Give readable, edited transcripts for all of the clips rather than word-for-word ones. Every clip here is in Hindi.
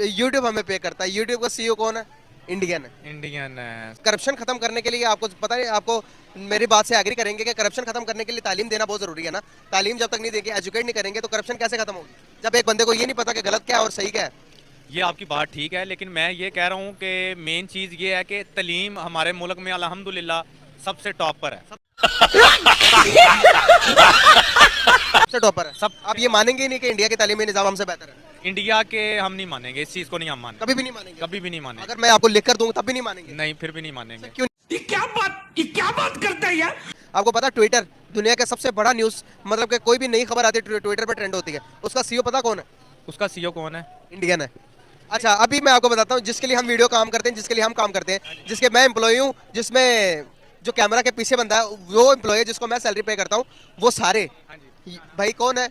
यूट्यूब हमें पे करता है। यूट्यूब का सीईओ कौन है? इंडियन है। इंडियन है। करप्शन खत्म करने के लिए आपको पता है, आपको मेरी बात से एग्री करेंगे कि करप्शन खत्म करने के लिए तालीम देना बहुत जरूरी है ना। तालीम जब तक नहीं देंगे, एजुकेट नहीं करेंगे, तो करप्शन कैसे खत्म होगी, जब एक बंदे को ये नहीं पता कि गलत क्या है और सही क्या है। ये आपकी बात ठीक है, लेकिन मैं ये कह रहा हूँ कि मेन चीज़ ये है कि तलीम हमारे मुल्क में अल्हम्दुलिल्लाह सबसे टॉप पर है। सबसे टॉपर है। सब आप ये मानेंगे ही नहीं कि इंडिया के तालीमी निजाम हमसे बेहतर है? इंडिया के हम नहीं मानेंगे, इस चीज़ को नहीं हम मानेंगे, कभी भी नहीं मानेंगे? कभी भी नहीं मानेंगे। अगर मैं आपको लिख कर दूंगा तब भी नहीं मानेंगे? नहीं, फिर भी नहीं मानेंगे। क्यों? ये क्या बात करता है यार। आपको पता ट्विटर दुनिया का सबसे बड़ा न्यूज, मतलब कि कोई भी नई खबर आती है ट्विटर पर ट्रेंड होती है, उसका सीईओ पता कौन है? उसका सीईओ कौन है? इंडियन है। अच्छा, अभी मैं आपको बताता हूँ, जिसके लिए हम वीडियो काम करते हैं, जिसके लिए हम काम करते हैं, जिसके मैं एम्प्लॉय हूँ, जिसमें जो कैमरा के पीछे बंदा है वो एम्प्लॉय है, जिसको मैं सैलरी पे करता हूँ, वो सारे भाई कौन है?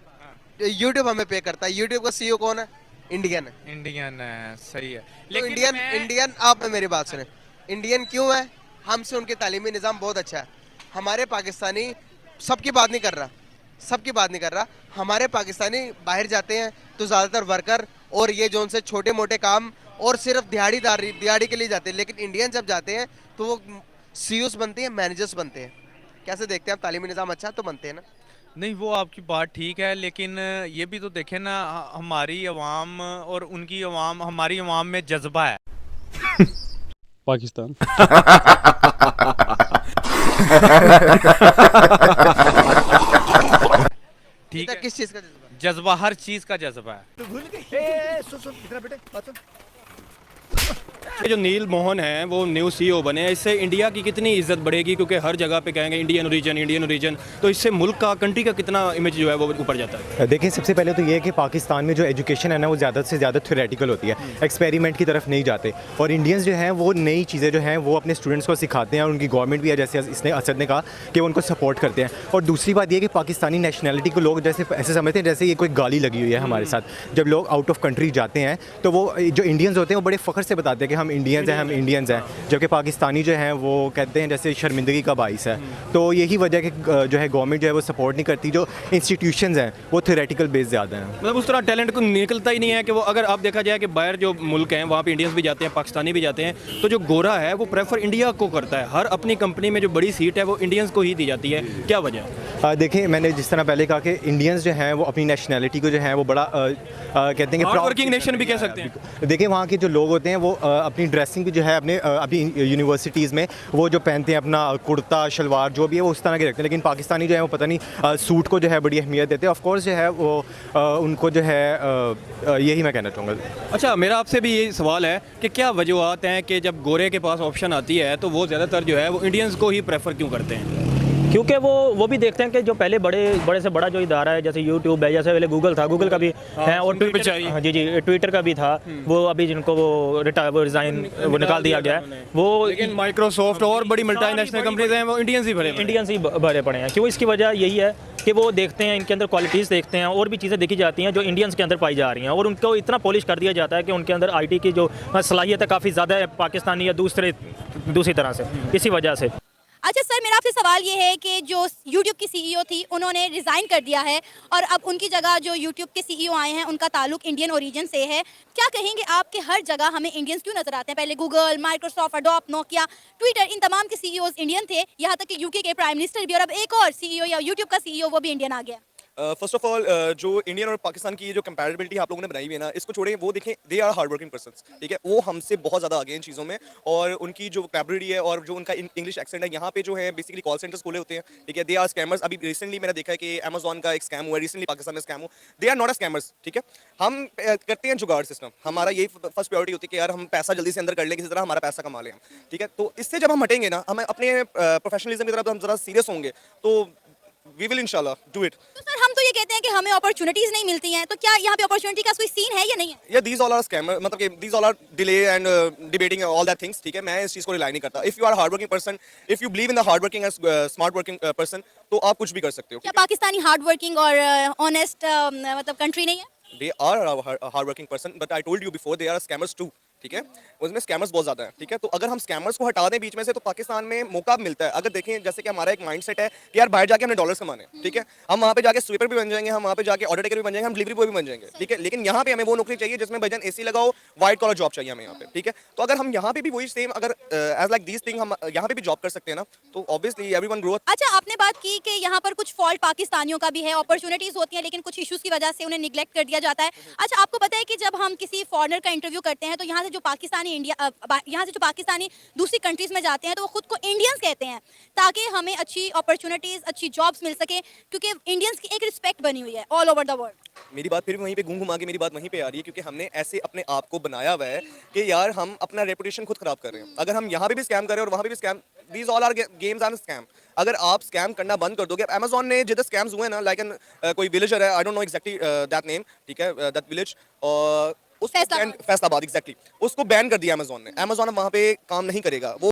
यूट्यूब हमें पे करता है। यूट्यूब का सीईओ कौन है? इंडियन है। इंडियन है, सही है। तो लेकिन इंडियन मैं इंडियन आप मेरी बात सुने, इंडियन क्यों है? हमसे उनके तालीमी निज़ाम बहुत अच्छा है। हमारे पाकिस्तानी, सबकी बात नहीं कर रहा, सबकी बात नहीं कर रहा, हमारे पाकिस्तानी बाहर जाते हैं तो ज़्यादातर वर्कर और ये जो उनसे छोटे मोटे काम और सिर्फ दिहाड़ी के लिए जाते हैं, लेकिन इंडियन जब जाते हैं तो वो सीईओस बनते हैं, मैनेजर्स बनते हैं। कैसे देखते हैं आप? तालीमी निज़ाम अच्छा है तो बनते हैं ना। नहीं, वो आपकी बात ठीक है, लेकिन ये भी तो देखें ना, हमारी अवाम और उनकी अवाम, हमारी अवाम में जज्बा है। पाकिस्तान। ठीक है, किस चीज़ का जज्बा? जज्बा हर चीज़ का जज्बा है। ये जो नील मोहन है वो न्यू सीईओ बने, इससे इंडिया की कितनी इज्जत बढ़ेगी, क्योंकि हर जगह पे कहेंगे इंडियन ओरिजिन, तो इससे मुल्क का, कंट्री का कितना इमेज जो है वो ऊपर जाता है। देखिए, सबसे पहले तो ये है कि पाकिस्तान में जो एजुकेशन है ना वो ज़्यादा से ज़्यादा थ्योरेटिकल होती है, एक्सपेरिमेंट की तरफ नहीं जाते, और इंडियंस जो हैं वो नई चीज़ें जो हैं वो अपने स्टूडेंट्स को सिखाते हैं, और उनकी गवर्नमेंट भी है, जैसे इसने असद ने कहा कि वो उनको सपोर्ट करते हैं। और दूसरी बात ये कि पाकिस्तानी नेशनैलिटी को लोग जैसे ऐसे समझते हैं जैसे ये कोई गाली लगी हुई है हमारे साथ। जब लोग आउट ऑफ कंट्री जाते हैं तो वो जो इंडियंस होते हैं वो बड़े फ़ख्र से बताते हैं कि हम इंडियंस हैं, जबकि पाकिस्तानी जो हैं वो कहते हैं जैसे शर्मिंदगी का बाइस है। तो यही वजह कि जो है गवर्नमेंट जो है वो सपोर्ट नहीं करती, जो इंस्टीट्यूशंस हैं वो थ्योरेटिकल बेस ज़्यादा हैं। मतलब उस तरह टैलेंट को निकलता ही नहीं है कि वो, अगर आप देखा जाए कि बाहर जो मुल्क हैं वहाँ पे इंडियंस भी जाते हैं, पाकिस्तानी भी जाते हैं, तो जो गोरा है वो प्रेफर इंडिया को करता है। हर अपनी कंपनी में जो बड़ी सीट है वो इंडियंस को ही दी जाती है, क्या वजह? देखिए, मैंने जिस तरह पहले कहा कि इंडियंस जो हैं वो अपनी नेशनैलिटी को जो है वो बड़ा कहते हैं कि हार्ड वर्किंग नेशन भी कह सकते हैं। देखिए, वहाँ के जो लोग होते हैं वो अपनी ड्रेसिंग भी जो है अपने अभी यूनिवर्सिटीज़ में वो जो पहनते हैं अपना कुर्ता शलवार जो भी है वो उस तरह के रखते हैं, लेकिन पाकिस्तानी जो है वो पता नहीं सूट को जो है बड़ी अहमियत देते हैं। ऑफ कोर्स जो है वो उनको जो है यही मैं कहना चाहूँगा। अच्छा, मेरा आपसे भी ये सवाल है कि क्या वजूहत हैं कि जब गोरे के पास ऑप्शन आती है तो वो ज़्यादातर जो है वो इंडियंस को ही प्रेफर क्यों करते हैं? क्योंकि वो भी देखते हैं कि जो पहले बड़े से बड़ा जो इदारा है, जैसे यूट्यूब है, जैसे पहले गूगल था, गूगल का भी है, और ट्विटर, हाँ जी, ट्विटर का भी था, वो अभी जिनको वो रिज़ाइन वो निकाल दिया गया है, वो लेकिन माइक्रोसॉफ्ट और बड़ी मल्टीनेशनल कंपनीज हैं वो इंडियंस ही भरे पड़े हैं। क्यों? इसकी वजह यही है कि वो देखते हैं, इनके अंदर क्वालिटीज़ देखते हैं, और भी चीज़ें देखी जाती हैं जो इंडियंस के अंदर पाई जा रही हैं, और उनको इतना पॉलिश कर दिया जाता है कि उनके अंदर आईटी की जो सलाहियत है काफ़ी ज़्यादा है पाकिस्तानी या दूसरी तरह से, इसी वजह से। अच्छा सर, मेरा आपसे सवाल ये है कि जो यूट्यूब की सीईओ थी उन्होंने रिज़ाइन कर दिया है और अब उनकी जगह जो यूट्यूब के सीईओ आए हैं उनका ताल्लुक इंडियन ओरिजिन से है। क्या कहेंगे आप कि हर जगह हमें इंडियंस क्यों नजर आते हैं? पहले Google, Microsoft, Adobe, Nokia, Twitter, इन तमाम के सीईओज इंडियन थे, यहाँ तक कि यूके के प्राइम मिनिस्टर भी, और अब एक और सीईओ या यूट्यूब का सीईओ वो भी इंडियन आ गया। फर्स्ट ऑफ ऑल, जो इंडियन और पाकिस्तान की जो कंपैरेबिलिटी आप लोगों ने बनाई हुई है ना, इसको छोड़ें, वो देखें, they are hard working persons, ठीक है, वो हमसे बहुत ज़्यादा आगे हैं इन चीज़ों में, और उनकी जो वोकैबुलरी है और जो उनका इंग्लिश एक्सेंट है, यहाँ पे जो है बेसिकली कॉल सेंटर्स खोले होते हैं, ठीक है, दे आर स्कैमर्स। अभी रिसेंटली मैंने देखा है कि अमेजॉन का एक स्कैम हुआ है, रिसेंटली पाकिस्तान में स्कैम हुआ, they are not a scammers, ठीक है। हम करते हैं जुगाड़ सिस्टम, हमारा यही फर्स्ट प्रायोरिटी होती है कि यार हम पैसा जल्दी से अंदर कर लें, किसी तरह हमारा पैसा कमा लें हम, ठीक है। तो इससे जब हम हटेंगे ना, हमें अपने प्रोफेशनलिज्म की तरफ हम ज़रा सीरियस होंगे तो वी विल इंशाल्लाह डू इट। तो सर, हम तो ये कहते हैं कि हमें अपॉर्चुनिटीज नहीं मिलती हैं, तो क्या यहाँ पे अपॉर्चुनिटी का कोई सीन है या नहीं है? या दीज ऑल आर स्कैमर, मतलब कि these all are delay and debating all that things, ठीक है। मैं इस चीज़ को रिलाई नहीं करता। If you are hard working person, if you believe in the hard working and smart working person, तो आप कुछ भी कर सकते हो। क्या पाकिस्तानी हार्ड वर्किंग और ऑनेस्ट मतलब कंट्री नहीं है? They are a hard working person, but I told you before they are scammers too, ठीक है, उसमें स्कैमर्स बहुत ज़्यादा हैं, ठीक है। तो अगर हम स्कैमर्स को हटा दें बीच में से तो पाकिस्तान में मौका मिलता है। अगर देखें जैसे कि हमारा एक माइंडसेट है कि यार बाहर जाके हमने डॉलर्स कमाने हैं, ठीक है, हम वहाँ पे जाके स्वीपर भी बन जाएंगे, हम वहाँ पे जाके ऑर्डर टेकर भी बन जाएंगे, हम डिलीवरी बॉय भी बन जाएंगे, ठीक है। लेकिन यहाँ पे हमें वो नौकरी चाहिए जिसमें भाईजान एसी लगाओ, व्हाइट कॉलर जॉब चाहिए हमें यहाँ पे, ठीक है। तो अगर हम यहाँ पे भी वही सेम अगर एज लाइक दीज थिंग हम यहाँ पे भी जॉब कर सकते हैं ना, तो ऑब्वियसली एवरीवन ग्रो। अच्छा, आपने बात की कि यहाँ पर कुछ फॉल्ट पाकिस्तानियों का भी है, अपॉर्चुनिटीज होती हैं लेकिन कुछ इश्यूज की वजह से उन्हें निगलेक्ट कर दिया जाता है। अच्छा, आपको पता है कि जब हम किसी फॉरेनर का इंटरव्यू करते हैं तो यहाँ से जो पाकिस्तानी यहाँ से जो पाकिस्तानी दूसरी कंट्रीज में जाते हैं तो वो खुद को इंडियंस कहते हैं, ताकि हमें अच्छी अपॉर्चुनिटीज, अच्छी जॉब्स मिल सके, क्योंकि इंडियंस की एक रिस्पेक्ट बनी हुई है ऑल ओवर द वर्ल्ड। मेरी बात फिर भी वहीं पे घूम घुमा के मेरी बात वहीं पे आ रही है, क्योंकि हमने ऐसे अपने आप को बनाया हुआ है कि यार हम अपना रेपुटेशन खुद खराब कर रहे हैं। अगर हम यहाँ पे भी स्कैम कर रहे हैं और वहाँ पे भी scam, these all are games and scam. अगर आप स्कैम करना बंद कर दोगे, अमेजोन ने जितने स्कैम्स हुए ना, लाइक कोई विलेजर है, I don't know exactly that name, ठीक है, दैट विलेज, और उसको फैसलाबाद, एग्जैक्टली, उसको बैन कर दिया अमेजोन ने। अमेजोन अब वहाँ पे काम नहीं करेगा। वो